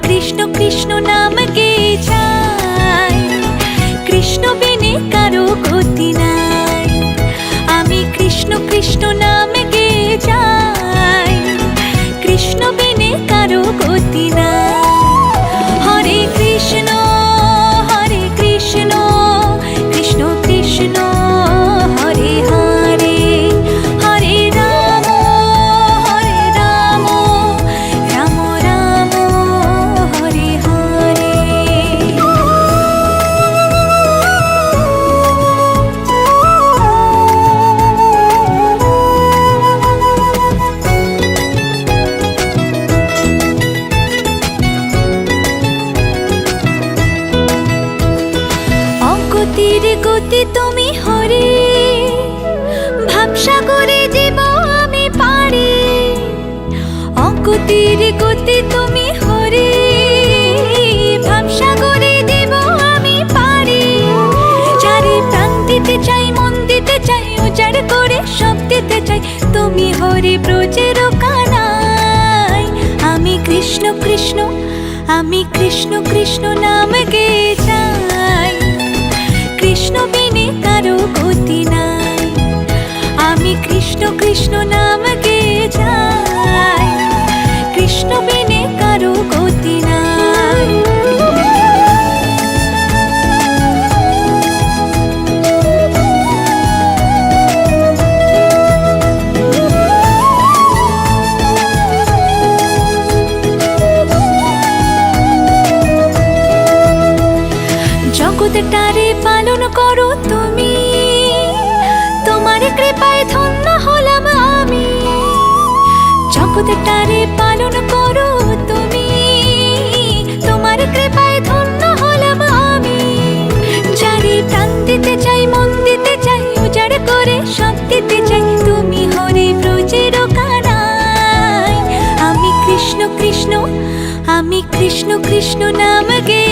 কৃষ্ণ কৃষ্ণ নাম গেয়ে যাই, কৃষ্ণ বিনে কারো গতি নাই। আমি কৃষ্ণ কৃষ্ণ নাম গেয়ে যাই, কৃষ্ণ বিনে কারো গতি নাই। হরে কৃষ্ণ হরে কৃষ্ণ, কৃষ্ণ কৃষ্ণ হরে হরে, হরে রাম রাম রাম হরে হরে। অগতির গতি তুমি হরে, ভাবসাগরে জীব আমি পারি। অগতির গতি তুমি হরে, ভাবসাগরে জীব আমি পারি। চারি প্রাণ দিতে চাই, মন দিতে চাই, উজাড় করে সব দিতে চাই, তুমি হরি ব্রজের কানাই। আমি কৃষ্ণ কৃষ্ণ, আমি কৃষ্ণ কৃষ্ণ নাম গেয়ে যাই, কৃষ্ণ বিনে কারো গতি নাই। আমি কৃষ্ণ কৃষ্ণ নাম গেয়ে যাই, কৃষ্ণ বিনে কারো গতি নাই। জগৎটারে পালন করো তুমি, তোমার কৃপায় ধন্য হলাম আমি। জগৎটারে পালন করো তুমি, তোমার কৃপায় ধন্য হলাম আমি। যারে প্রাণ দিতে চাই, মন দিতে চাই, উজাড় করে সব দিতে চাই, তুমি হরি ব্রজের কানাই। আমি কৃষ্ণ কৃষ্ণ, আমি কৃষ্ণ কৃষ্ণ নাম গে